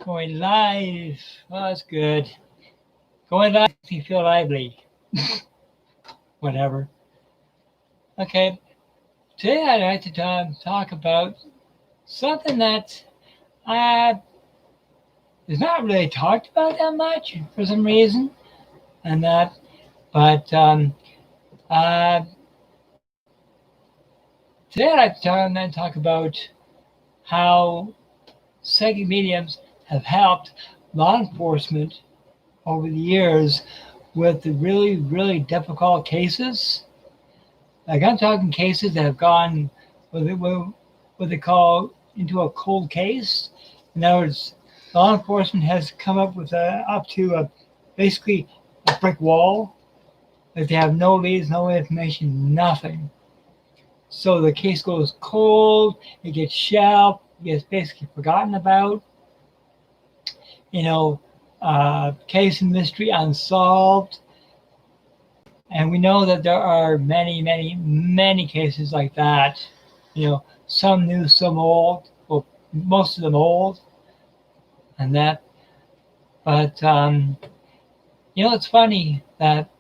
Going live. Oh, that's good. Going live makes me feel lively. Whatever. Okay. Today I'd like to talk about something that uh, is not really talked about that much for some reason, and that. But uh, today I'd like to talk about how psychic mediums have helped law enforcement over the years with the really, really difficult cases. Like I'm talking cases that have gone what they call into a cold case. In other words, law enforcement has come up with up to basically a brick wall. Like they have no leads, no information, nothing. So the case goes cold, it gets shelved, it gets basically forgotten about. You know, case and mystery unsolved. And we know that there are many, many, many cases like that. You know, some new, some old, well, most of them old, and that. But it's funny that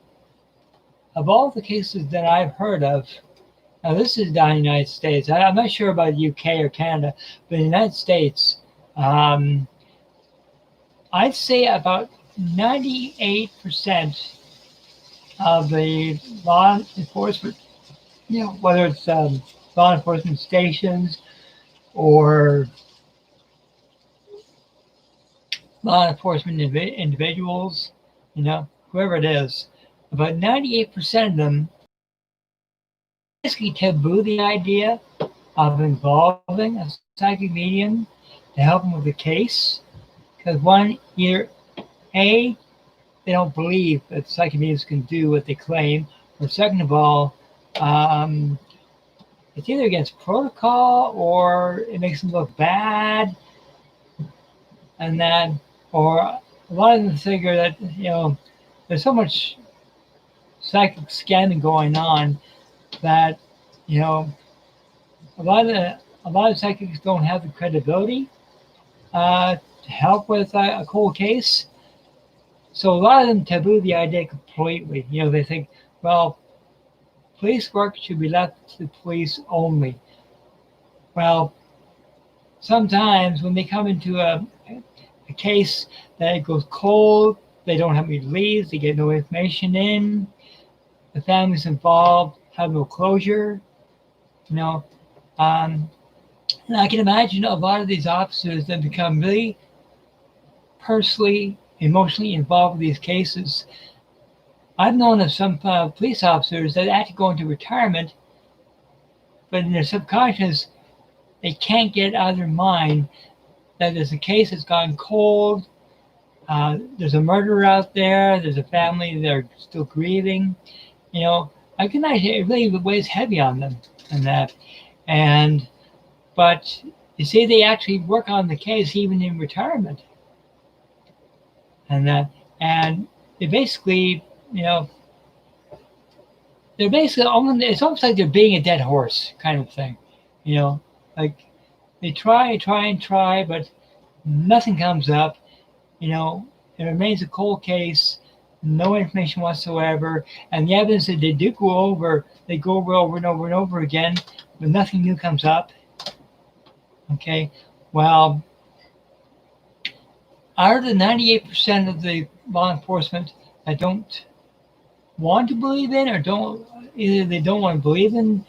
of all the cases that I've heard of, now this is down in the United States. I'm not sure about the UK or Canada, but in the United States, um, I'd say about 98% of the law enforcement, whether it's law enforcement stations or law enforcement individuals, whoever it is, about 98% of them basically taboo the idea of involving a psychic medium to help them with the case. Because one, either A, they don't believe that psychic mediums can do what they claim, or second of all, it's either against protocol or it makes them look bad, and then, or a lot of them figure that there's so much psychic scanning going on that a lot of psychics don't have the credibility to help with a cold case. So a lot of them taboo the idea completely. They think, well, police work should be left to the police only. Well, sometimes when they come into a case that it goes cold, they don't have any leads, they get no information in, the families involved have no closure, and I can imagine a lot of these officers that become really personally, emotionally involved with these cases. I've known of some police officers that actually go into retirement, but in their subconscious, they can't get out of their mind that there's a case that's gone cold. There's a murderer out there. There's a family that are still grieving. I can imagine it really weighs heavy on them and that. But you see, they actually work on the case even in retirement, and that, and they basically, they're basically almost, it's almost like they're being a dead horse kind of thing, like they try, but nothing comes up. It remains a cold case, no information whatsoever, and the evidence that they do go over and over again, but nothing new comes up. Okay, well, out of the 98% of the law enforcement that don't want to believe in, or either they don't want to believe in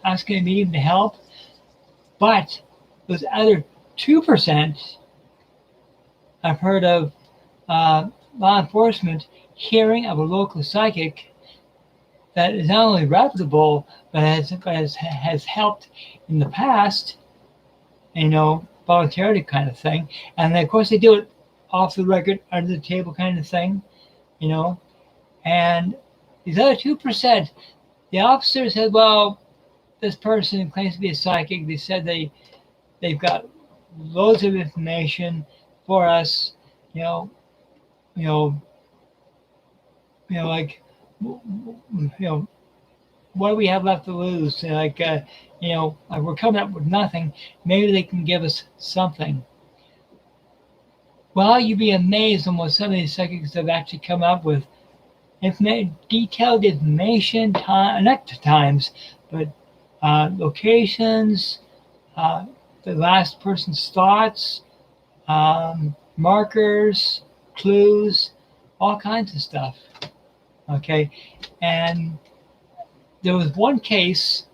asking a medium to help, but those other 2%, I've heard of law enforcement hearing of a local psychic that is not only reputable, but has helped in the past, voluntarily kind of thing. And of course they do it off the record, under the table kind of thing, And these other 2%, the officer said, well, this person claims to be a psychic. They said they've got loads of information for us, like, what do we have left to lose? Like we're coming up with nothing. Maybe they can give us something. Well, you'd be amazed on what some of these psychics have actually come up with. Detailed information, not times, but locations, the last person's thoughts, markers, clues, all kinds of stuff. Okay, and there was one case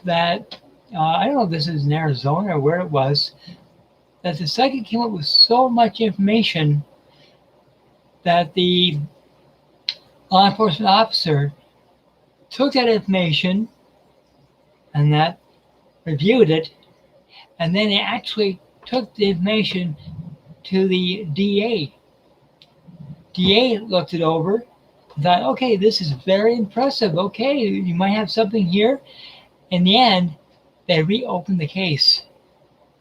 that I don't know if this is in Arizona or where it was, that the psychic came up with so much information that the law enforcement officer took that information and that reviewed it, and then they actually took the information to the DA. DA looked it over, thought, okay, this is very impressive. Okay, you might have something here. In the end, they reopened the case,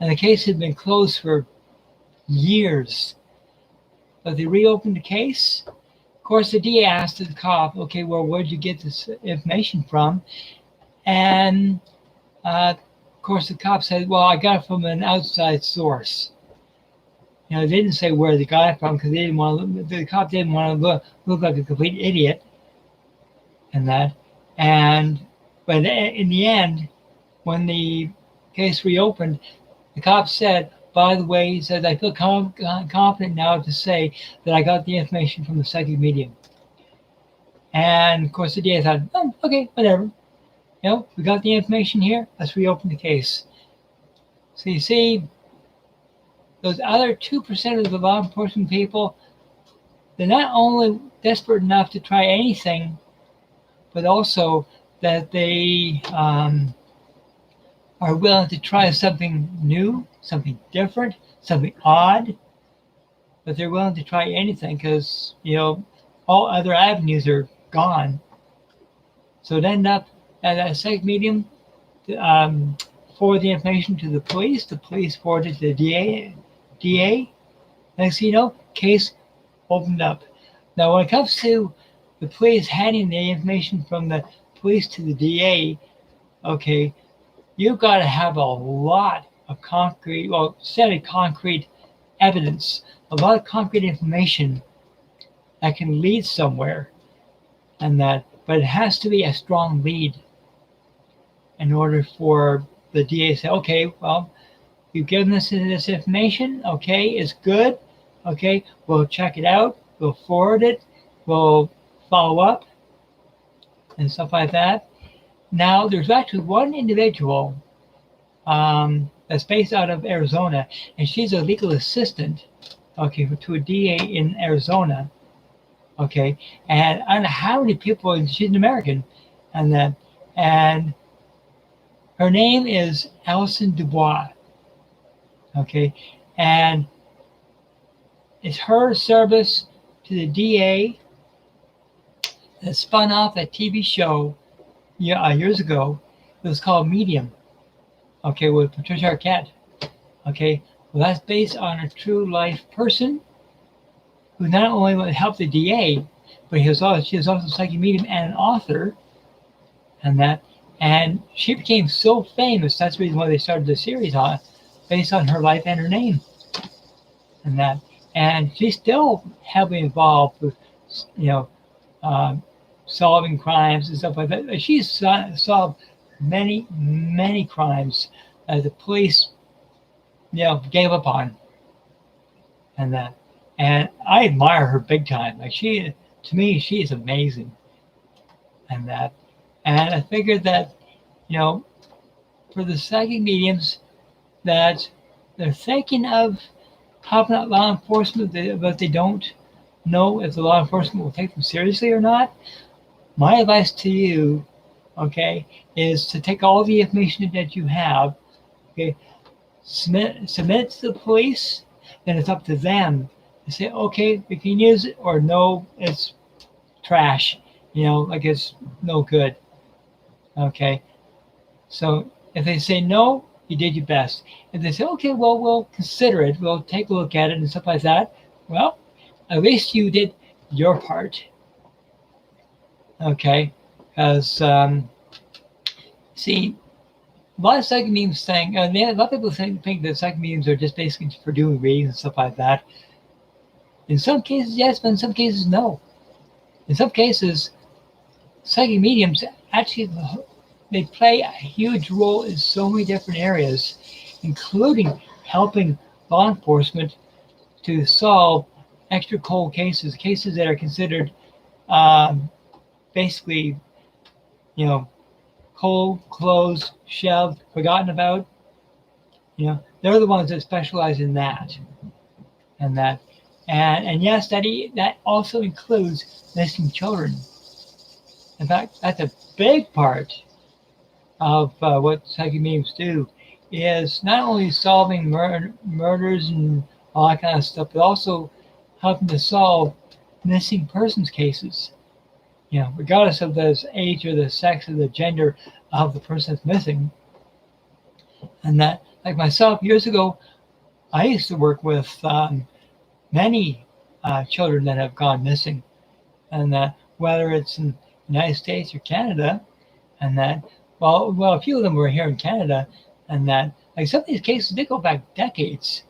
and the case had been closed for years. But they reopened the case. Of course, the DA asked the cop, okay, well, where'd you get this information from? And of course, the cop said, well, I got it from an outside source. You know, they didn't say where they got it from because they didn't want to. The cop didn't want to look like a complete idiot, and that. But in the end, when the case reopened, the cop said, by the way, he said, I feel confident now to say that I got the information from the psychic medium. And of course, the DA thought, oh, okay, whatever. You know, we got the information here. Let's reopen the case. So you see, those other 2% of the law enforcement people, they're not only desperate enough to try anything, but also that they are willing to try something new, something different, something odd. But they're willing to try anything because, you know, all other avenues are gone. So it ended up that a psychic medium forwarded the information to the police forwarded it to the DA. Next thing you know, case opened up. Now, when it comes to the police handing the information from the police to the DA, okay, you've got to have a lot of concrete evidence, a lot of concrete information that can lead somewhere, but it has to be a strong lead in order for the DA to say, okay, well, you've given us this information. Okay, it's good. Okay, we'll check it out. We'll forward it. We'll follow up and stuff like that. Now, there's actually one individual that's based out of Arizona, and she's a legal assistant, okay, to a DA in Arizona. Okay, and I don't know how many people. She's an American, and her name is Allison Dubois. Okay, and it's her service to the DA that spun off that TV show years ago. It was called Medium. Okay, with Patricia Arquette. Okay, well, that's based on a true life person who not only helped the DA, but she was also a psychic medium and an author, and she became so famous. That's the reason why they started the series on, based on her life and her name, and she's still heavily involved with, solving crimes and stuff like that. She's solved many crimes that the police, gave up on, and I admire her big time. Like, to me, she is amazing, and I figured that, for the psychic mediums that they're thinking of helping out law enforcement, but they don't know if the law enforcement will take them seriously or not. My advice to you, okay, is to take all the information that you have, okay, submit it to the police. Then it's up to them to say, okay, we can use it, or no, it's trash, like it's no good. Okay, so if they say no, you did your best. If they say, okay, well, we'll consider it, we'll take a look at it and stuff like that, well, at least you did your part. Okay, because see, a lot of psychic mediums think, a lot of people think that psychic mediums are just basically for doing readings and stuff like that. In some cases, yes, but in some cases, no. In some cases, psychic mediums actually they play a huge role in so many different areas, including helping law enforcement to solve extra cold cases, cases that are considered basically, cold, closed, shelved, forgotten about. They're the ones that specialize in that, and that, and yes, that also includes missing children. In fact, that's a big part of what psychic mediums do, is not only solving murders and all that kind of stuff, but also helping to solve missing persons cases. Regardless of the age or the sex or the gender of the person that's missing. And that, like myself, years ago, I used to work with many children that have gone missing, and that whether it's in the United States or Canada, and that well, a few of them were here in Canada, and that like some of these cases did go back decades,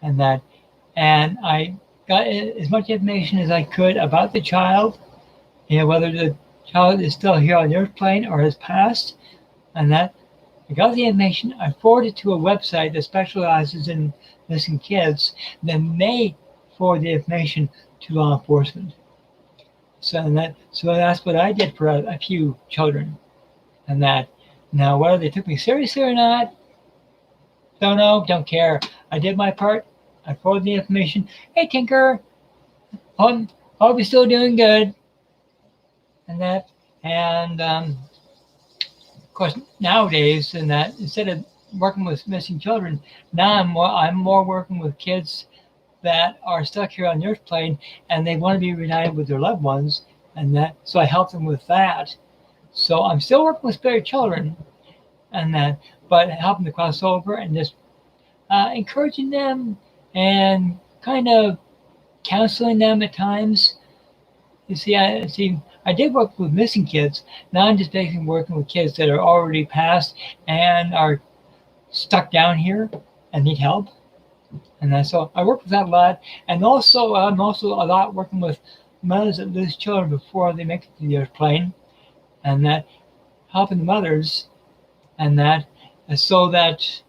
and I got as much information as I could about the child, whether the child is still here on the earth plane or has passed, and that I got the information. I forwarded it to a website that specializes in missing kids. Then they forward the information to law enforcement. So that's what I did for a few children. And that now whether they took me seriously or not, don't know, don't care. I did my part. I forwarded the information. Hey Tinker, hope you're still doing good. And of course nowadays, and that instead of working with missing children, now I'm more working with kids that are stuck here on the earth plane and they want to be reunited with their loved ones, and that so I help them with that. So I'm still working with spirit children, and that, but helping to cross over and just encouraging them and kind of counseling them at times. You see, I did work with missing kids. Now I'm just basically working with kids that are already passed and are stuck down here and need help. And so I work with that a lot. And also, I'm also a lot working with mothers that lose children before they make it to the earth plane, and that helping the mothers, and so that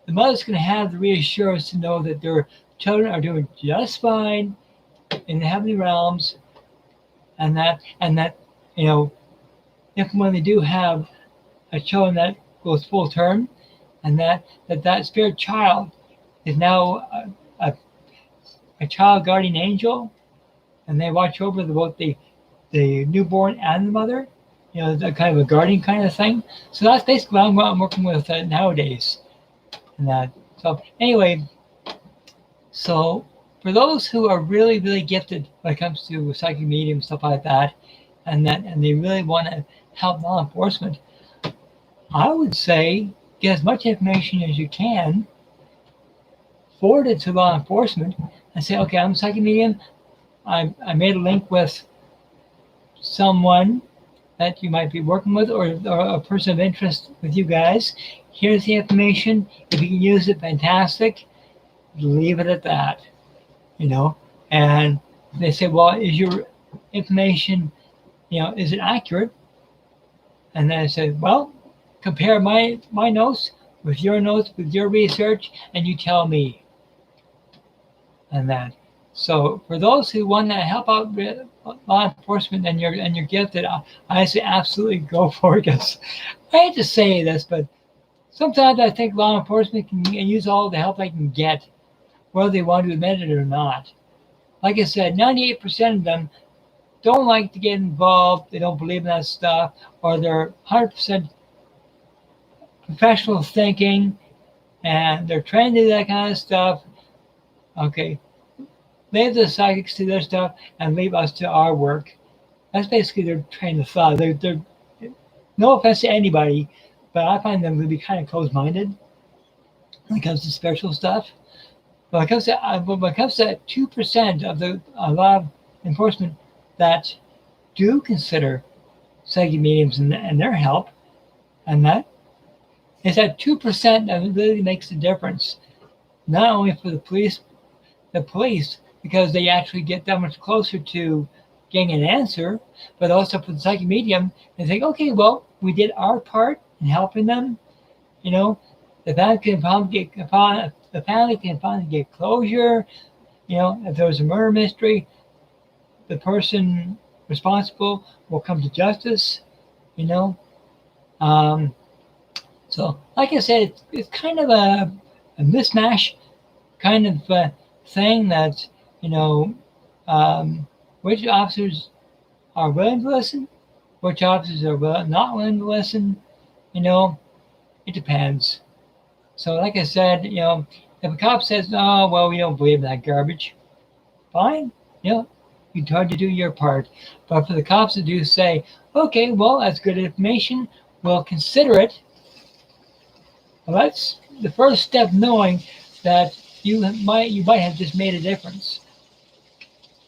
the mother's going to have the reassurance to know that their children are doing just fine in the heavenly realms, and that if when they do have a child that goes full term, and that spirit child is now a child guardian angel, and they watch over both the newborn and the mother, the kind of a guardian kind of thing. So that's basically what I'm working with nowadays. And so anyway, so for those who are really, really gifted when it comes to psychic medium, stuff like that, and they really want to help law enforcement, I would say get as much information as you can, forward it to law enforcement, and say, okay, I'm a psychic medium. I made a link with someone that you might be working with, or a person of interest with you guys. Here's the information. If you can use it, fantastic. Leave it at that, And they say, well, is your information, is it accurate? And then I said, well, compare my notes with your notes, with your research, and you tell me. And that. So for those who want to help out law enforcement and you're gifted, I say absolutely go for it. Because I hate to say this, but sometimes I think law enforcement can use all the help they can get, whether they want to admit it or not. Like I said, 98% of them don't like to get involved. They don't believe in that stuff, or they're 100% professional thinking, and they're trained to do that kind of stuff. Okay. Leave the psychics to their stuff and leave us to our work. That's basically their train of thought. They're no offense to anybody, but I find them to be kind of closed-minded when it comes to spiritual stuff. But when it comes to 2% of the law enforcement that do consider psychic mediums and their help, and that is that 2% that really makes the difference. Not only for the police, because they actually get that much closer to getting an answer. But also for the psychic medium, they think, okay, well, we did our part in helping them. You know, the family can finally get closure. You know, if there was a murder mystery, the person responsible will come to justice. You know, um, so like I said, it's kind of a mismatch kind of thing that, you know, which officers are willing to listen, which officers are not willing to listen. You know, it depends. So, like I said, you know, if a cop says, "Oh, well, we don't believe that garbage," fine. You know, you tried to do your part. But for the cops to do say, "Okay, well, that's good information. We'll consider it." Well, that's the first step, knowing that you might have just made a difference,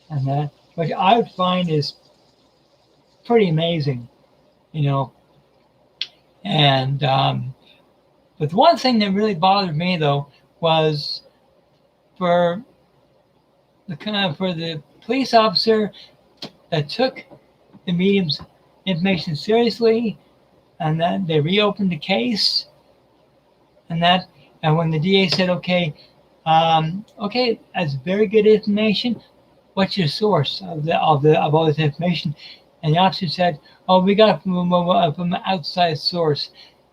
and that, which I would find is pretty amazing. You know, and but the one thing that really bothered me though was for the police officer that took the medium's information seriously, and that they reopened the case, and that, and when the DA said, okay, okay, that's very good information. What's your source of all this information? And the officer said, oh, we got it from an outside source.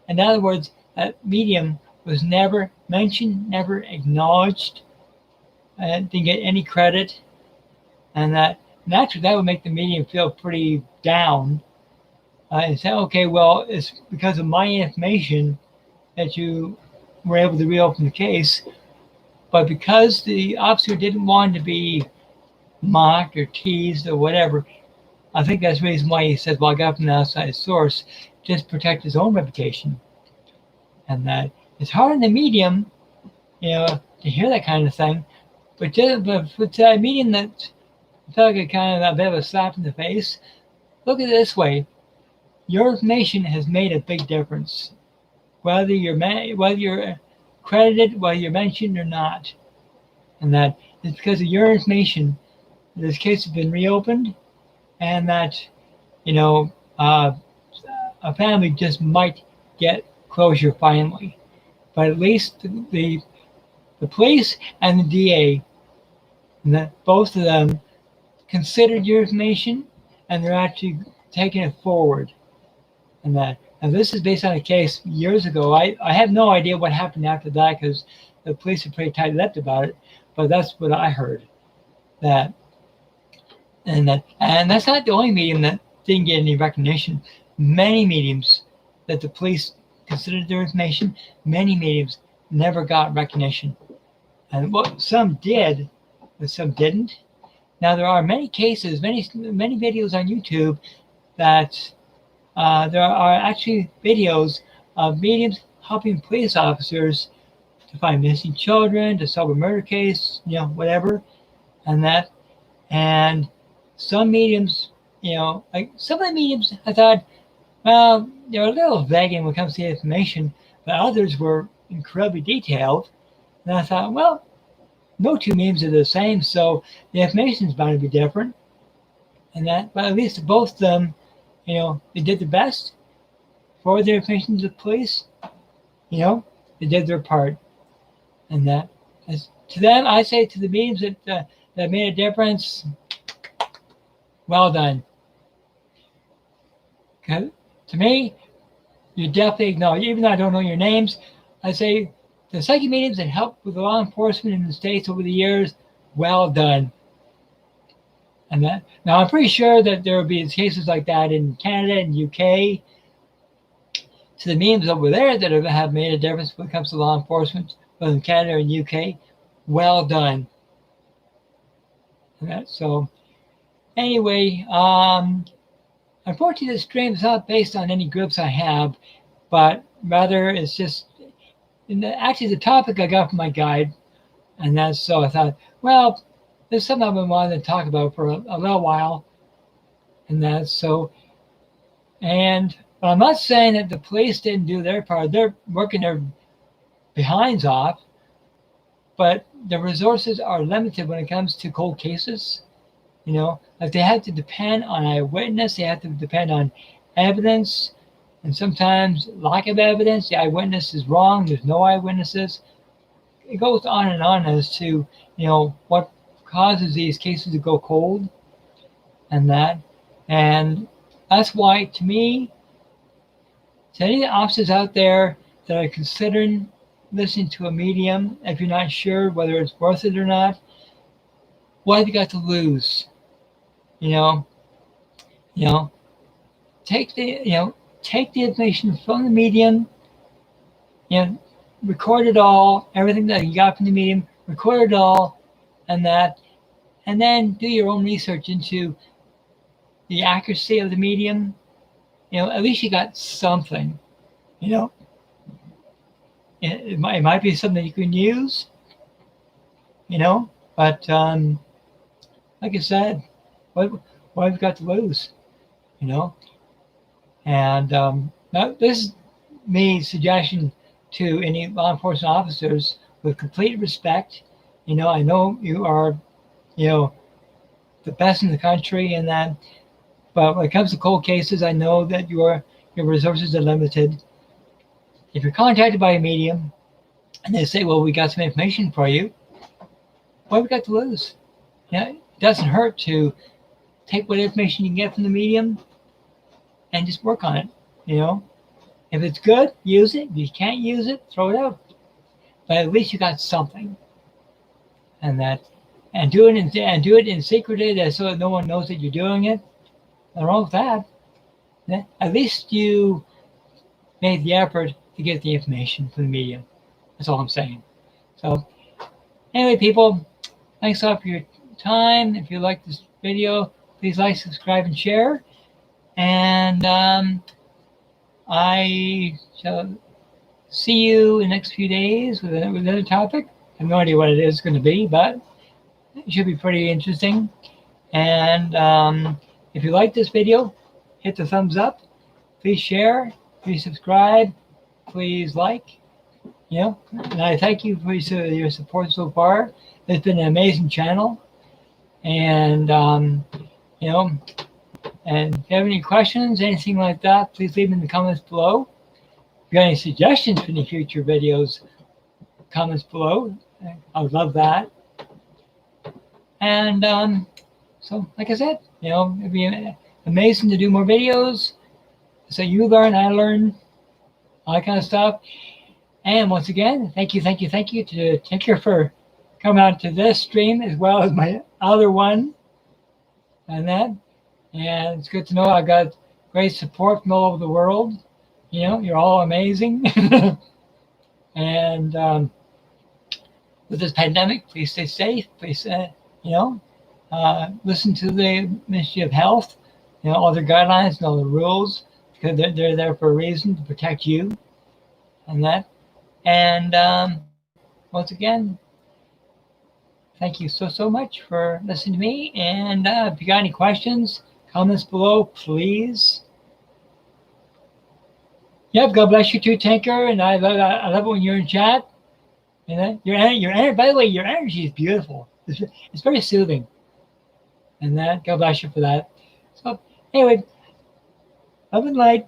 In other words, that medium was never mentioned, never acknowledged, didn't get any credit, and that naturally that would make the medium feel pretty down. And say, okay, well, it's because of my information that you were able to reopen the case, but because the officer didn't want to be mocked or teased or whatever, I think that's the reason why he says, well, I got it from an outside source, just protect his own reputation. And that it's hard in the medium, you know, to hear that kind of thing, but for a medium that felt like a bit of a slap in the face, look at it this way. Your information has made a big difference, whether you're credited, whether you're mentioned or not, and that it's because of your information this case has been reopened, and that, you know, a family just might get closure finally. But at least the police and the DA, and that both of them considered your information, and they're actually taking it forward. And that, and this is based on a case years ago. I have no idea what happened after that, because the police are pretty tight-lipped about it. But that's what I heard. And that's not the only medium that didn't get any recognition. Many mediums that the police considered their information, many mediums never got recognition. And what some did, but some didn't. Now there are many cases, many videos on YouTube that there are actually videos of mediums helping police officers to find missing children, to solve a murder case, you know, whatever, and that. And some mediums, you know, like some of the mediums, I thought, well, they're a little vague when it comes to the information, but others were incredibly detailed. And I thought, well, no two mediums are the same, so the information is bound to be different. And that, but at least both of them, you know, they did their best for their information to the police. You know, they did their part. And that, as to them, I say to the mediums that made a difference, well done. Okay? To me, you definitely acknowledge, even though I don't know your names, I say the psychic mediums that helped with law enforcement in the States over the years, well done. And that, now I'm pretty sure that there will be cases like that in Canada and UK. To the mediums over there that have made a difference when it comes to law enforcement, both in Canada and UK, well done. And that, so anyway, unfortunately, this stream is not based on any groups I have, but rather it's just actually the topic I got from my guide, and that's, so I thought, well, there's something I've been wanting to talk about for a little while, and that's so. And I'm not saying that the police didn't do their part; they're working their behinds off, but the resources are limited when it comes to cold cases. Like they have to depend on eyewitness, they have to depend on evidence, and sometimes lack of evidence. The eyewitness is wrong, there's no eyewitnesses. It goes on and on as to, what causes these cases to go cold and that. And that's why, to me, to any officers out there that are considering listening to a medium, if you're not sure whether it's worth it or not, what have you got to lose? Take the information from the medium, record it all, everything that you got from the medium, record it all, and then do your own research into the accuracy of the medium. At least you got something. It might be something you can use. But like I said, what have you got to lose? And this is me suggestion to any law enforcement officers with complete respect. I know you are, the best in the country and that, but when it comes to cold cases, I know that your resources are limited. If you're contacted by a medium and they say, well, we got some information for you, what have we got to lose? It doesn't hurt to take what information you can get from the medium and just work on it. If it's good, use it. If you can't use it, throw it out. But at least you got something. And do it in secret, so that no one knows that you're doing it. Nothing wrong with that. At least you made the effort to get the information from the medium. That's all I'm saying. So anyway, people, thanks a lot for your time. If you like this video, please like, subscribe, and share. And I shall see you in the next few days with another topic. I have no idea what it is going to be, but it should be pretty interesting. And if you like this video, hit the thumbs up. Please share. Please subscribe. Please like. And I thank you for your support so far. It's been an amazing channel. And and if you have any questions, anything like that, please leave them in the comments below. If you got any suggestions for any future videos, comments below. I would love that. And so, like I said, it'd be amazing to do more videos. So you learn, I learn, all that kind of stuff. And once again, thank you to Tinker for coming out to this stream as well as my other one. And it's good to know I got great support from all over the world. You're all amazing. And with this pandemic, please stay safe. Please, listen to the Ministry of Health, all their guidelines and all the rules, because they're there for a reason, to protect you and that. And once again, thank you so much for listening to me. And if you got any questions, comments below, please. Yep, God bless you too, Tinker. And I love it when you're in chat. Your energy, by the way, your energy is beautiful. It's very soothing. And God bless you for that. So anyway, love and light.